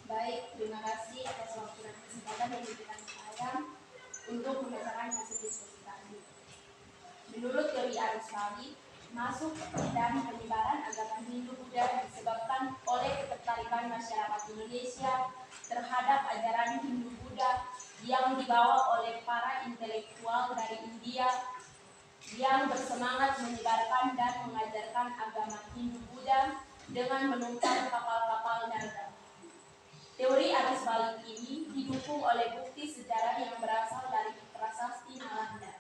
Baik, terima kasih atas waktu dan kesempatan yang diberikan saya untuk membacakan hasil diskusi kami. Menurut teori arus balik, masuk dan penyebaran agama Hindu-Buddha disebabkan oleh ketertarikan masyarakat Indonesia terhadap ajaran Hindu-Buddha yang dibawa oleh para intelektual dari India yang bersemangat menyebarkan dan mengajarkan agama Hindu-Buddha dengan menumpang kapal-kapal dagang. Teori arus balik ini didukung oleh bukti sejarah yang berasal dari prasasti Nalanda.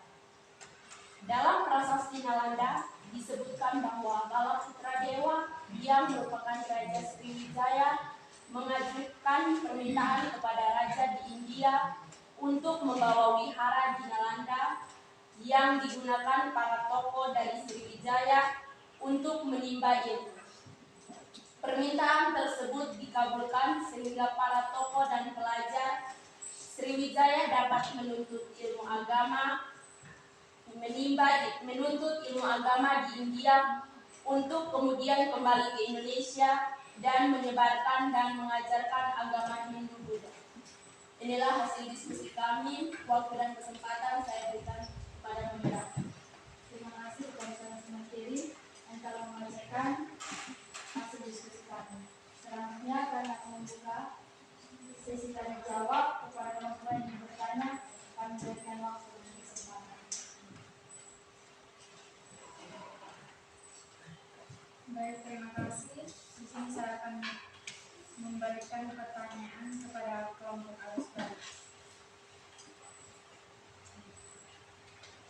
Dalam prasasti Nalanda disebutkan bahwa Balaputradewa yang merupakan Raja Sriwijaya mengajukan permintaan kepada Raja di India untuk membawa wihara di Nalanda yang digunakan para tokoh dari Sriwijaya untuk menimba ilmu. Permintaan tersebut dikabulkan sehingga para tokoh dan pelajar Sriwijaya dapat menuntut ilmu agama di India untuk kemudian kembali ke Indonesia dan menyebarkan dan mengajarkan agama Hindu-Buddha. Inilah hasil diskusi kami. Waktu dan kesempatan saya berikan kepada moderator. Terima kasih kepada pemateri yang telah membacakan hasil diskusi kami. Selanjutnya kami akan membuka sesi tanya jawab kepada teman-teman yang bertanya. Kami berikan waktu dan kesempatan. Baik, terima kasih. Di sini saya akan memberikan pertanyaan kepada kelompok arus balik.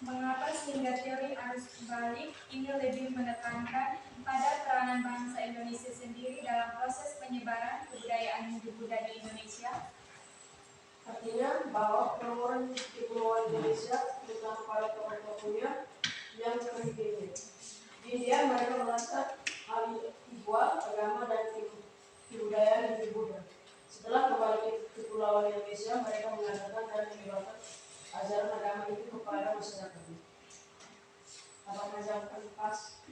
Mengapa sehingga teori arus balik ini lebih menekankan pada peranan bangsa Indonesia sendiri dalam proses penyebaran kebudayaan Hindu-Buddha di Indonesia? Artinya bahwa orang-orang di Kepulauan Indonesia, terutama para tokoh-tokohnya yang terpilih. Di India mereka merasa hal ihwal, agama dan kebudayaan Hindu-Buddha. Setelah kembali ke Kepulauan Indonesia, mereka mengadakan dan menyebarkan ajaran agama itu kepada masyarakat. Apakah jawaban pas?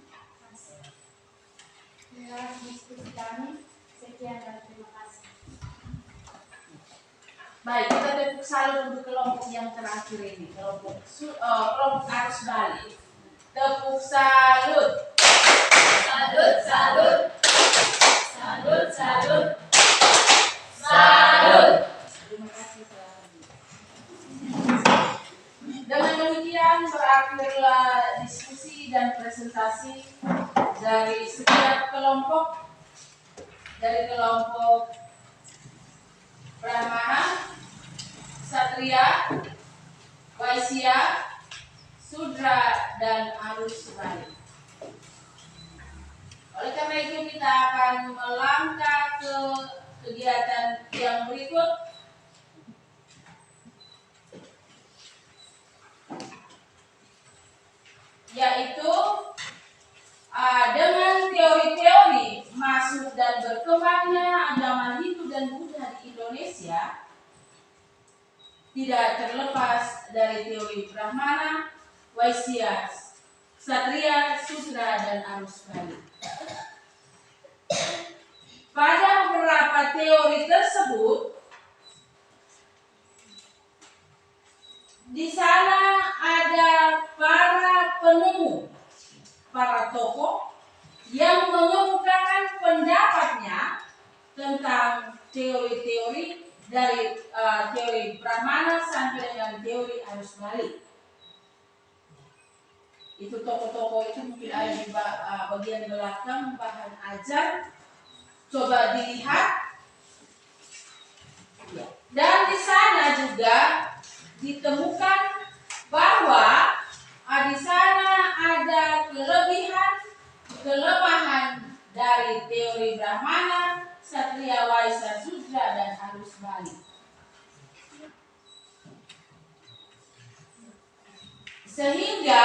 Inilah diskusi kami. Sekian dan terima kasih. Baik, kita tepuk salut untuk kelompok yang terakhir ini, kelompok arus balik. Tepuk salut. Salut, salut. Salut, salut. Salut. Terima kasih telah hadir. Dengan demikian berakhirlah diskusi dan presentasi dari setiap kelompok, dari kelompok Brahmana, Ksatria, Waisya, Sudra, dan arus balik. Oleh karena itu kita akan melangkah ke kegiatan yang berikut, yaitu dengan teori-teori masuk dan berkembangnya agama Hindu dan Buddha di Indonesia, tidak terlepas dari teori Brahmana, Waisya, Ksatria, Sudra, dan arus balik. Pada beberapa teori tersebut, di sana ada para penemu, para tokoh yang mengemukakan pendapatnya tentang teori-teori dari teori Brahmana sampai dengan teori arus balik. Itu tokoh-tokoh itu mungkin ada di bagian belakang bahan ajar. Coba dilihat. Dan di sana juga ditemukan bahwa di sana ada kelemahan dari teori Brahmana, Ksatria, Waisya, Sudra, dan arus balik. Sehingga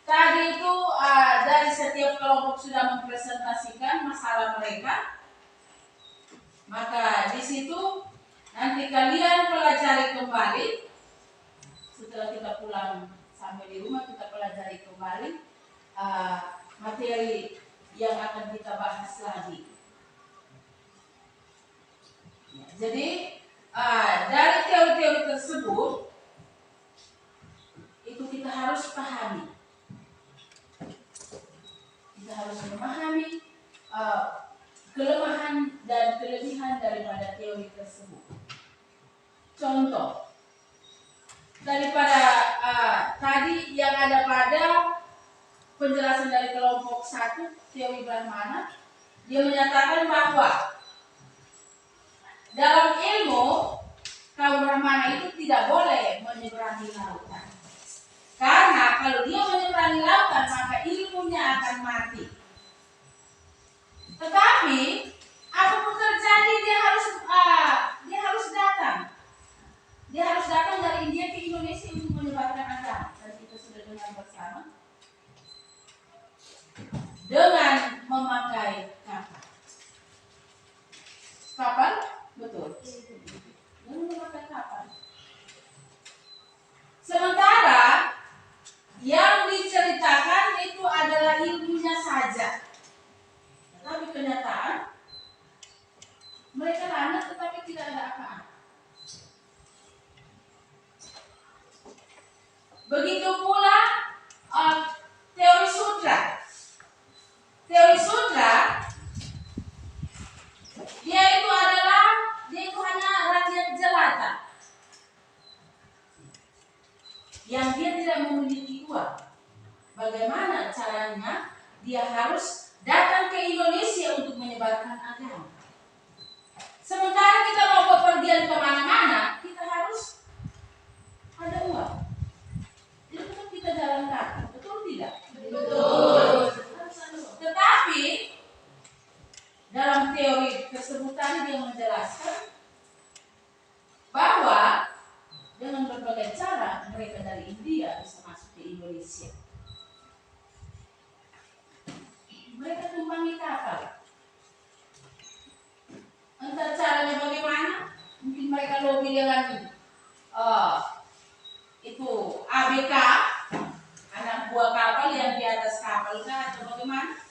tadi itu dari setiap kelompok sudah mempresentasikan masalah mereka. Maka di situ nanti kalian pelajari kembali. Setelah kita pulang sampai di rumah, kita pelajari kembali materi yang akan kita bahas lagi. Jadi dari teori-teori tersebut itu kita harus pahami. Kita harus memahami kelemahan dan kelebihan daripada teori tersebut. Contoh, daripada tadi yang ada pada penjelasan dari kelompok 1 teori Brahmana, dia menyatakan bahwa dalam ilmu kaum Brahmana itu tidak boleh menyeberangi lautan. Karena kalau dia menyeberangi lautan maka ilmunya akan mati. Tetapi apapun terjadi dia harus datang. Dia harus datang dari India ke Indonesia untuk menyebarkan agama. Dan kita sudah dengar bersama. Dengan memakai kapal. Kapal? Betul. Dengan memakai kapal. Sementara yang diceritakan itu adalah ilmunya saja. Tetapi kenyataan mereka lanjut tetapi tidak ada apa-apa. Begitu pula teori Sudra. Teori Sudra dia itu hanya rakyat jelata yang dia tidak memiliki uang. Bagaimana caranya? Dia harus datang ke Indonesia untuk menyebarkan agama. Sementara kita mau bepergian kemana-mana, kita harus ada uang. Jadi kan kita jalan kaki, betul tidak? Betul. Tetapi dalam teori tersebut tadi dia menjelaskan bahwa dengan berbagai cara mereka dari India bisa masuk ke Indonesia. Mereka tumpangi kapal. Entah caranya bagaimana, mungkin mereka lobby dengan itu ABK, anak buah kapal yang di atas kapal atau bagaimana.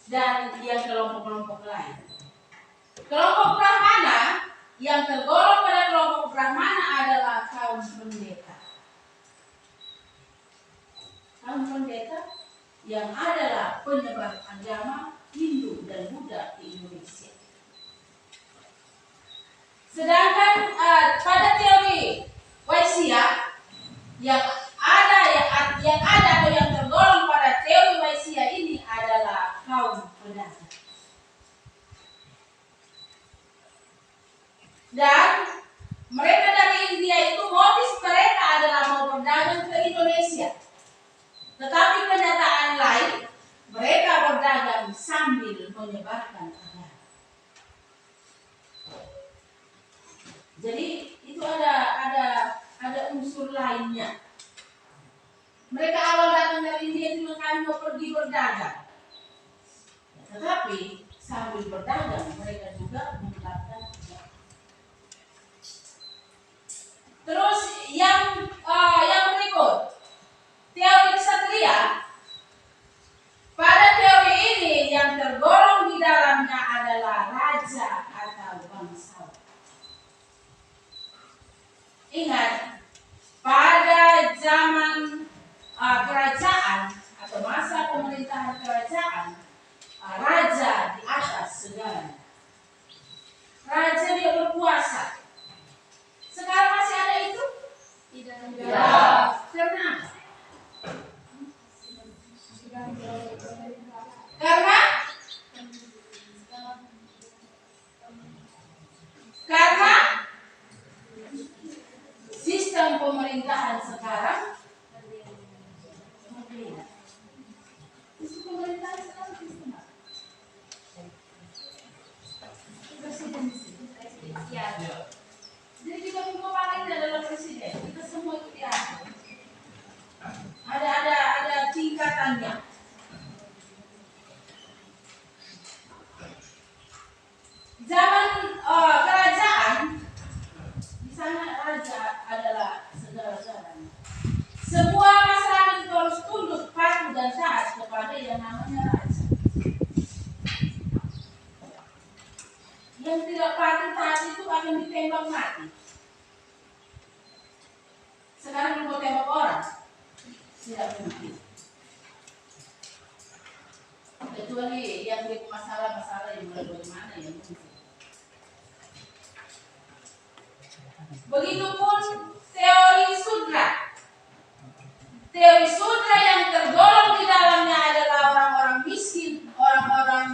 dan yang kelompok-kelompok lain. Kelompok Brahmana yang tergolong pada kelompok Brahmana adalah kaum pendeta. Kaum pendeta yang adalah penyebar agama Hindu dan Buddha di Indonesia. Sedangkan pada teori Waisya yang ada atau yang tergolong pada teori Waisya ini adalah kaum pedagang. Dan mereka dari India itu motif mereka adalah mau berdagang ke Indonesia. Tetapi kenyataan lain, mereka berdagang sambil menyebarkan agama. Jadi itu ada unsur lainnya. Mereka awal datang dari India itu kami mau pergi berdagang. Tetapi sambil berdagang mereka juga menyebarkan agama. Terus yang berikut, teori ksatria. Pada teori ini yang tergolong di dalamnya adalah raja atau bangsawan. Ingat, pada zaman kerajaan atau masa pemerintahan kerajaan, raja di atas segalanya. Raja dia berkuasa. Sekarang masih ada itu? Tidak. Kenapa? Karena sistem pemerintahan sekarang berbeda. Sistem pemerintahan sekarang sistem apa? Presidensial. Jadi kita semua paling adalah presiden. Kita semua itu diatur. Ada tingkatannya. Zaman kerajaan, di sana raja adalah segala-galanya. Semua masyarakat itu harus tunduk, patuh dan taat kepada yang namanya raja. Yang tidak patuh taat itu akan ditembak mati. Sekarang mau tembak orang, tidak mungkin. Kecuali yang masalah-masalah yang mulai bagaimana yang mungkin. Begitupun teori sudra. Teori sudra yang tergolong di dalamnya adalah orang-orang miskin, orang-orang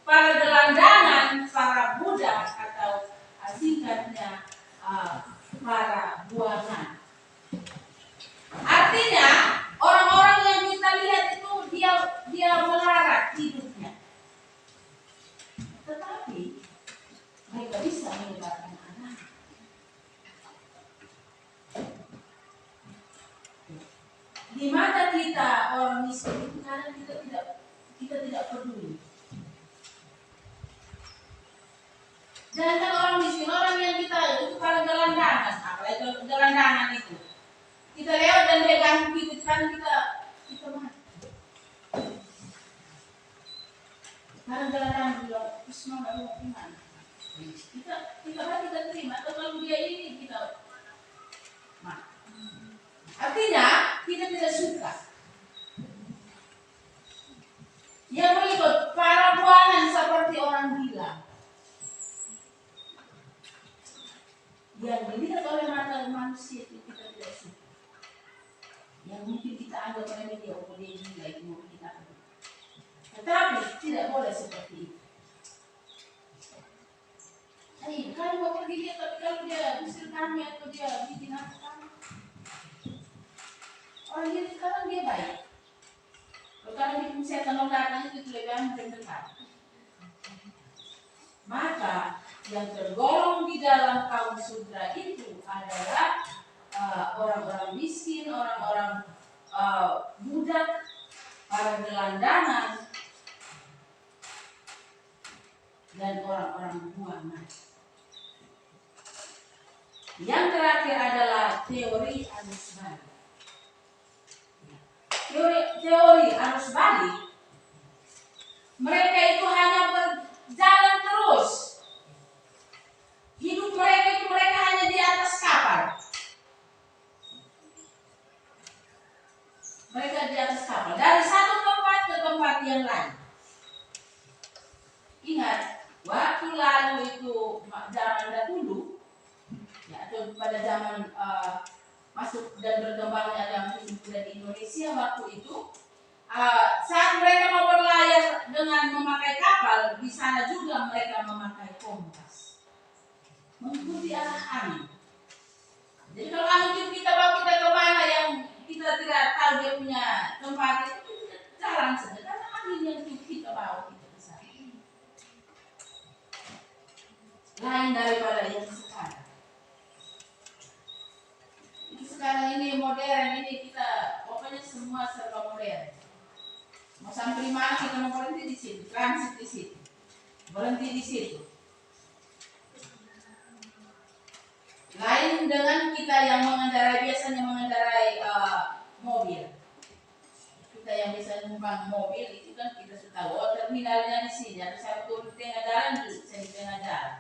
para gelandangan, para budak atau singkatnya para buangan. Artinya orang-orang yang kita lihat itu dia melarat hidupnya, tetapi mereka bisa menyebarkan agama. Di mata kita orang miskin itu kadang kita tidak peduli. Jangan orang miskin, orang yang kita itu kalau gelandangan, apalagi gelandangan itu. Kita lewat dan dia ganggu kita kan kita mati. Karena gelandangan bilang, Isma nggak mau gimana? Kita terima atau kalau dia ini kita mati. Artinya kita tidak suka. Yang berikut para buangan seperti orang gila. Yang dilihat oleh mata manusia itu kita tidak suka. Yang mungkin kita anggap remeh dia, oh dia gila itu mau kita. Tetapi tidak boleh seperti itu. Kalau mau pergi dia, tapi kalau dia usir kami atau dia bikin apa kami, orang dia sekarang dia baik. Kalau bikin setan datang itu lebih mendekat. Maka yang tergolong di dalam kaum sudra itu adalah orang-orang miskin, orang-orang budak, para gelandangan, dan orang-orang buangan. Yang terakhir adalah teori arus balik. Teori arus balik Mereka itu hanya berjalan terus. Hidup mereka itu mereka hanya di atas kapal. Mereka di atas kapal dari satu tempat ke tempat yang lain. Ingat, waktu lalu itu zaman dahulu, ya, atau pada zaman masuk dan berkembangnya agama Hindu di Indonesia waktu itu, saat mereka mau berlayar dengan memakai kapal, di sana juga mereka memakai kompas, mengikuti arah angin. Jadi kalau angin kita bawa kita kemana yang kita tidak tahu dia punya tempat, itu kita jalan saja karena angin yang kita bawa kita ke sana. Lain daripada yang sekarang. Sekarang ini modern, ini kita pokoknya semua serba modern. Mau sampai di mana kita mau berhenti di situ, transit di situ, berhenti di situ. Lain dengan kita yang mengendarai, biasanya mengendarai mobil. Kita yang bisa numpang mobil itu kan kita sudah tahu, oh terminalnya di sini, ada satu di tengah jalan, di tengah jalan.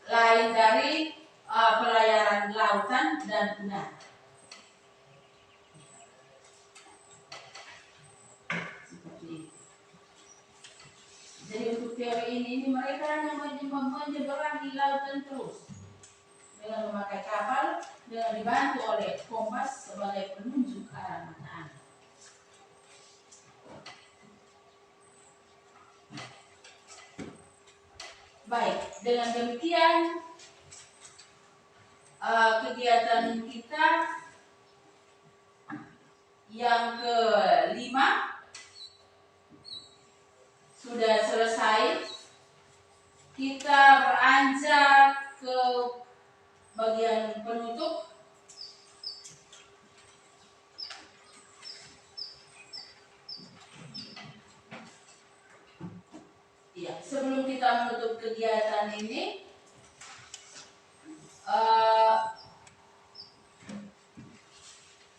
Lain dari pelayaran lautan dan udara. Seperti itu. Jadi untuk teori ini mereka hanya menyeberang di lautan terus dengan memakai kapal, dengan dibantu oleh kompas sebagai penunjuk arah mata angin. Baik, dengan demikian kegiatan kita yang ke-5 sudah selesai. Kita beranjak ke bagian penutup. Ya, sebelum kita menutup kegiatan ini,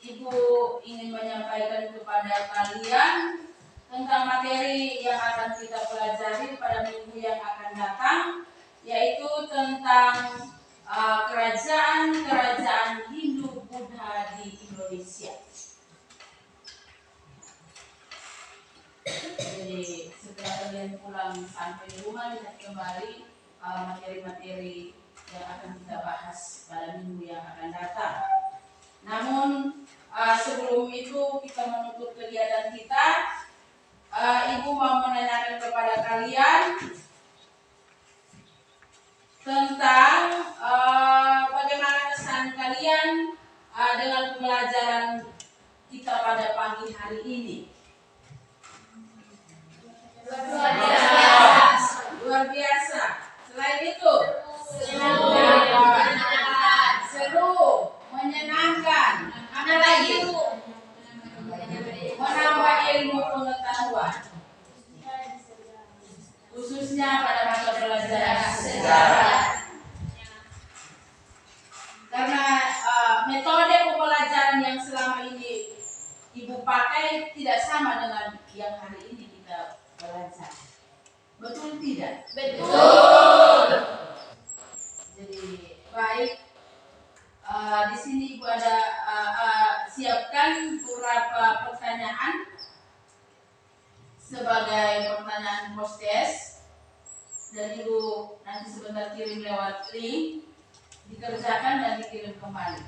Ibu ingin menyampaikan kepada kalian tentang materi yang akan kita pelajari pada minggu yang akan datang, yaitu tentang kerajaan-kerajaan Hindu Buddha di Indonesia. Jadi setelah kalian pulang sampai di rumah, lihat kembali materi-materi yang akan kita bahas pada minggu yang akan datang. Namun sebelum itu kita menutup kegiatan kita, Ibu mau menanyakan kepada kalian tentang bagaimana kesan kalian dengan pembelajaran kita pada pagi hari ini. Luar biasa. Selain itu, seru, menyenangkan. Ada lagi? Menambah ilmu pengetahuan, khususnya pada mata pelajaran sejarah. Karena metode pembelajaran yang selama ini Ibu pakai tidak sama dengan yang hari ini kita belajar. Betul tidak? Betul. Jadi baik, di sini Ibu ada siapkan beberapa pertanyaan sebagai pertanyaan post-test, dan Ibu nanti sebentar kirim lewat link, dikerjakan dan dikirim kembali.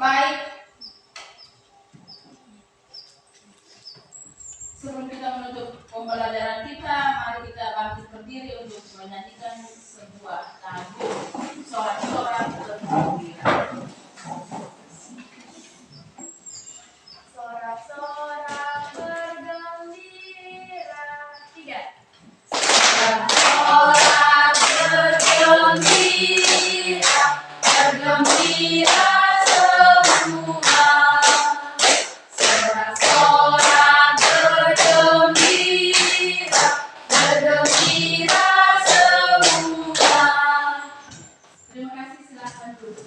Baik, sebelum kita menutup pembelajaran kita, mari kita bangkit berdiri untuk menyanyikan sebuah lagu sorak-sorak bergembira. Sorak-sorak bergembira. 3. Sorak-sorak bergembira, bergembira semua. Sorak-sorak bergembira. Silakan duduk.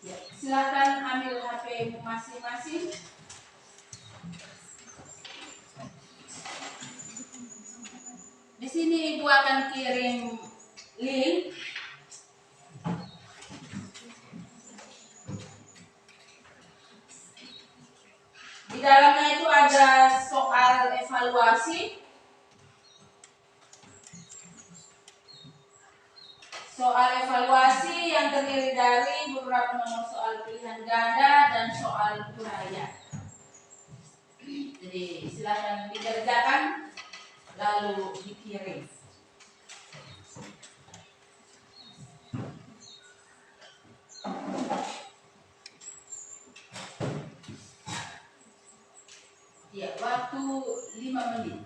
Ya, silakan ambil HP masing-masing. Di sini Ibu akan kirim link. Di dalamnya itu ada soal evaluasi. Soal evaluasi yang terdiri dari beberapa nomor soal pilihan ganda dan soal uraian. Jadi silakan dikerjakan lalu dikirim. Ya, waktu 5 menit.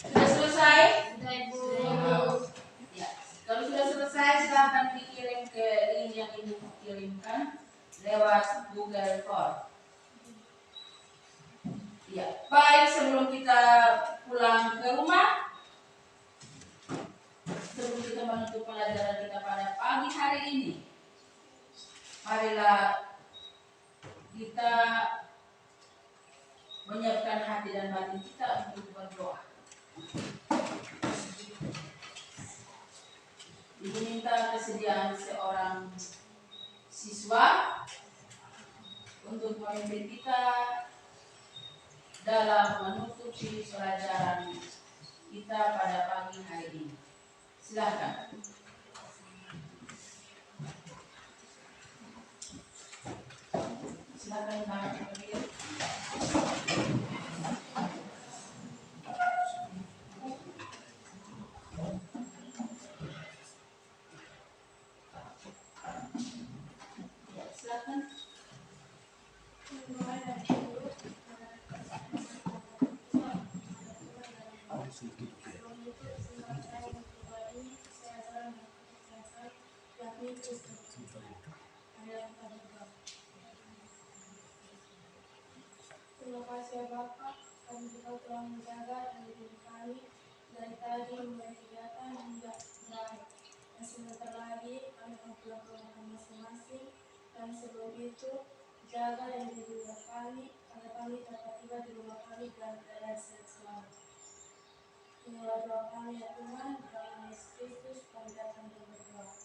Sudah selesai? Sudah Ibu. Ya. Kalau sudah selesai silakan dikirim ke link yang Ibu kirimkan lewat Google Form. Ya, baik, sebelum kita pulang ke rumah, sebelum kita menutup pelajaran kita pada pagi hari ini, marilah kita menyiapkan hati dan batin kita untuk berdoa. Diminta kesediaan seorang siswa untuk memimpin kita dalam menutupi pelajaran kita pada pagi hari ini. Silakan. Silakan Pak Amir. Ya, silakan. Terima kasih ya Bapak, kami juga telah menjaga dan mendidik kami dari tadi mulai kegiatan hingga berakhir. Dan sebentar lagi kami akan pulang ke rumah masing-masing. Dan sebelum itu, jaga dan didik kami agar kami dapat tiba di rumah kami dalam keadaan sehat selalu. Inilah doa kami ya Tuhan, dalam nama Yesus Kristus kami datang dan berdoa.